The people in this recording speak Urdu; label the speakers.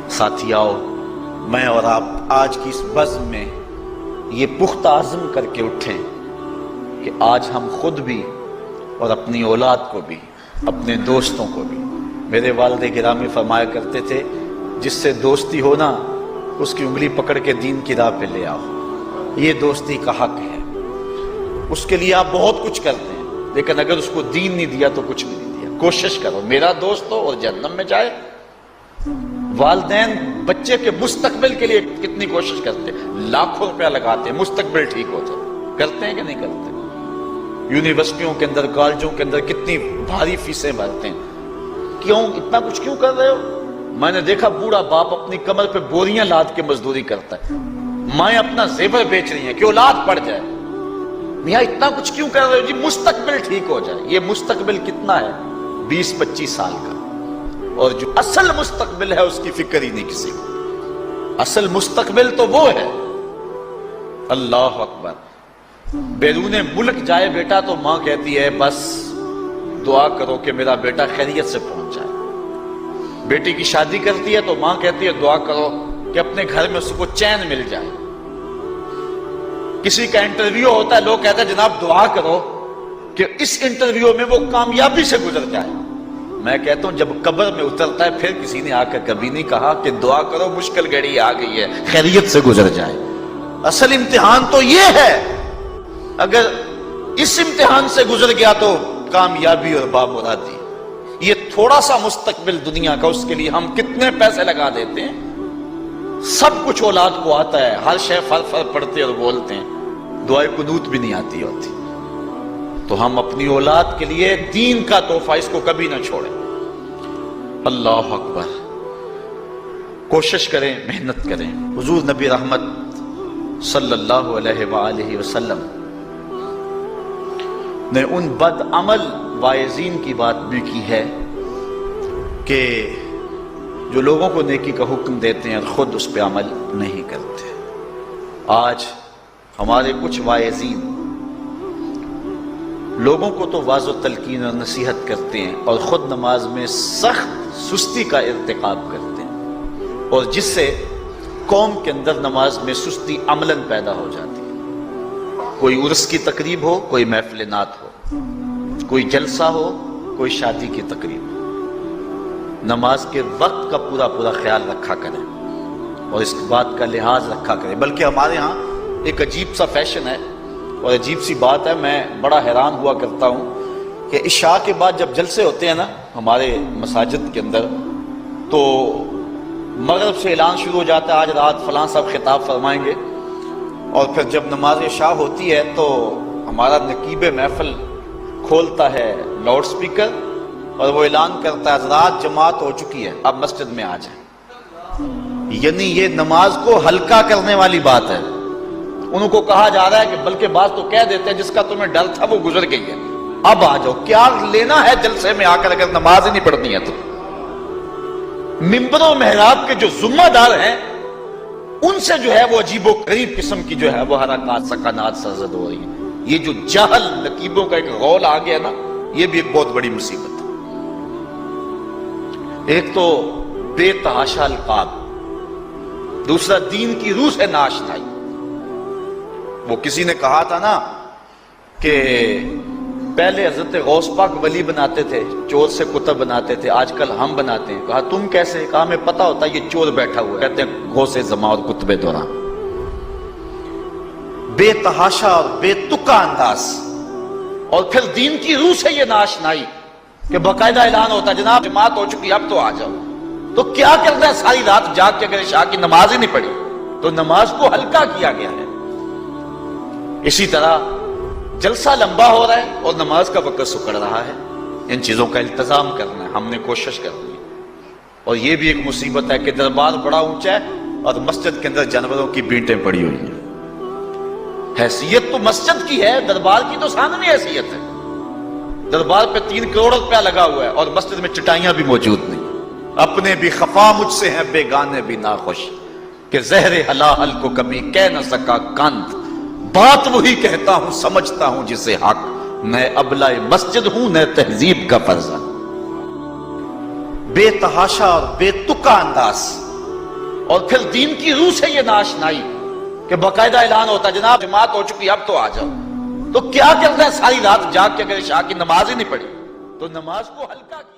Speaker 1: ساتھیاؤ، میں اور آپ آج کی اس بزم میں یہ پختہ عزم کر کے اٹھیں کہ آج ہم خود بھی اور اپنی اولاد کو بھی، اپنے دوستوں کو بھی، میرے والد گرامی فرمایا کرتے تھے جس سے دوستی ہو نا اس کی انگلی پکڑ کے دین کی راہ پہ لے آؤ، یہ دوستی کا حق ہے۔ اس کے لیے آپ بہت کچھ کرتے ہیں لیکن اگر اس کو دین نہیں دیا تو کچھ بھی نہیں دیا۔ کوشش کرو میرا دوست ہو اور جہنم میں جائے۔ والدین بچے کے مستقبل کے لیے کتنی کوشش کرتے ہیں، لاکھوں روپیہ لگاتے ہیں مستقبل ٹھیک ہو تو، کرتے ہیں کہ نہیں کرتے؟ یونیورسٹیوں کے اندر، کالجوں کے اندر کتنی بھاری فیسیں بھرتے ہیں، کیوں اتنا کچھ کیوں کر رہے ہو؟ میں نے دیکھا بوڑھا باپ اپنی کمر پہ بوریاں لاد کے مزدوری کرتا ہے، مائیں اپنا زیور بیچ رہی ہیں کہ اولاد پڑھ جائے۔ میاں اتنا کچھ کیوں کر رہے ہو؟ جی مستقبل ٹھیک ہو جائے۔ یہ مستقبل کتنا ہے؟ 20-25 سال کا، اور جو اصل مستقبل ہے اس کی فکر ہی نہیں کسی کو۔ اصل مستقبل تو وہ ہے، اللہ اکبر، بیرون ملک جائے بیٹا تو ماں کہتی ہے بس دعا کرو کہ میرا بیٹا خیریت سے پہنچ جائے۔ بیٹی کی شادی کرتی ہے تو ماں کہتی ہے دعا کرو کہ اپنے گھر میں اس کو چین مل جائے۔ کسی کا انٹرویو ہوتا ہے، لوگ کہتے ہیں جناب دعا کرو کہ اس انٹرویو میں وہ کامیابی سے گزر جائے۔ میں کہتا ہوں جب قبر میں اترتا ہے پھر کسی نے آ کر کبھی نہیں کہا کہ دعا کرو مشکل گھڑی آ گئی ہے خیریت سے گزر جائے۔ اصل امتحان تو یہ ہے، اگر اس امتحان سے گزر گیا تو کامیابی اور بامرادی۔ یہ تھوڑا سا مستقبل دنیا کا، اس کے لیے ہم کتنے پیسے لگا دیتے ہیں۔ سب کچھ اولاد کو آتا ہے، ہر شے فر فر پڑھتے اور بولتے ہیں، دعائے قنوت بھی نہیں آتی ہوتی۔ تو ہم اپنی اولاد کے لیے دین کا تحفہ اس کو کبھی نہ چھوڑیں۔ اللہ اکبر، کوشش کریں، محنت کریں۔ حضور نبی رحمت صلی اللہ علیہ وآلہ وسلم نے ان بد عمل واعظین کی بات بھی کی ہے کہ جو لوگوں کو نیکی کا حکم دیتے ہیں اور خود اس پہ عمل نہیں کرتے۔ آج ہمارے کچھ واعظین لوگوں کو تو واضح تلقین اور نصیحت کرتے ہیں اور خود نماز میں سخت سستی کا ارتکاب کرتے ہیں، اور جس سے قوم کے اندر نماز میں سستی عملاً پیدا ہو جاتی ہے۔ کوئی عرس کی تقریب ہو، کوئی محفل نعت ہو، کوئی جلسہ ہو، کوئی شادی کی تقریب ہو، نماز کے وقت کا پورا خیال رکھا کریں اور اس بات کا لحاظ رکھا کریں۔ بلکہ ہمارے ہاں ایک عجیب سا فیشن ہے اور عجیب سی بات ہے، میں بڑا حیران ہوا کرتا ہوں کہ عشاء کے بعد جب جلسے ہوتے ہیں نا ہمارے مساجد کے اندر، تو مغرب سے اعلان شروع ہو جاتا ہے آج رات فلاں صاحب خطاب فرمائیں گے، اور پھر جب نماز عشاء ہوتی ہے تو ہمارا نقیب محفل کھولتا ہے لاؤڈ سپیکر اور وہ اعلان کرتا ہے حضرات جماعت ہو چکی ہے، اب مسجد میں آ جائیں۔ یعنی یہ نماز کو ہلکا کرنے والی بات ہے۔ انہوں کو کہا جا رہا ہے کہ بلکہ بعض تو کہہ دیتے ہیں جس کا تمہیں ڈر تھا وہ گزر گئی ہے، اب آ جاؤ، کیا لینا ہے جلسے میں آ کر اگر نماز ہی نہیں پڑھنی ہے تو۔ ممبر و محراب کے جو ذمہ دار ہیں ان سے جو ہے وہ عجیب و غریب قسم کی جو ہے وہ حرکات سکنات سرزد ہو رہی ہیں۔ یہ جو جہل نقیبوں کا ایک غول آ گیا نا، یہ بھی ایک بہت بڑی مصیبت ہے۔ ایک تو بے تحاشا القاب، دوسرا دین کی روح سے ناشنائی۔ وہ کسی نے کہا تھا نا کہ پہلے حضرت غوث پاک ولی بناتے تھے، چور سے کتب بناتے تھے، آج کل ہم بناتے ہیں۔ کہا تم کیسے؟ کہا ہمیں پتا ہوتا ہے یہ چور بیٹھا ہوا ہے، کہتے ہیں غوث زمان اور کتب دوران۔ بے تحاشا اور بے تکا انداز، اور پھر دین کی روح سے یہ ناشنائی کہ باقاعدہ اعلان ہوتا ہے جناب جماعت ہو چکی اب تو آ جاؤ۔ تو کیا کرنا ہے ساری رات جاگ کے اگر عشاء کی نماز ہی نہیں پڑھی تو نماز کو ہلکا کیا گیا ہے۔ اسی طرح جلسہ لمبا ہو رہا ہے اور نماز کا وقت سکڑ رہا ہے۔ ان چیزوں کا التزام کرنا ہے، ہم نے کوشش کرنی ہے۔ اور یہ بھی ایک مصیبت ہے کہ دربار بڑا اونچا ہے اور مسجد کے اندر جانوروں کی بینٹیں پڑی ہوئی ہیں۔ حیثیت تو مسجد کی ہے، دربار کی تو ثانوی حیثیت ہے۔ دربار پہ 3 کروڑ روپیہ لگا ہوا ہے اور مسجد میں چٹائیاں بھی موجود نہیں۔ اپنے بھی خفا مجھ سے ہیں بیگانے بھی ناخوش، کہ زہر حلال کو کبھی کہہ نہ سکا کند، بات وہی کہتا ہوں سمجھتا ہوں جسے حق، نہ ابلہ مسجد ہوں نہ تہذیب کا فرزند۔ بے تحاشا اور بے تکا انداز، اور پھر دین کی روح سے یہ ناشنائی کہ باقاعدہ اعلان ہوتا ہے جناب جماعت ہو چکی اب تو آ جاؤ، تو کیا کرنا ہے ساری رات جاگ کے اگر عشاء کی نماز ہی نہیں پڑھی تو نماز کو ہلکا کیا۔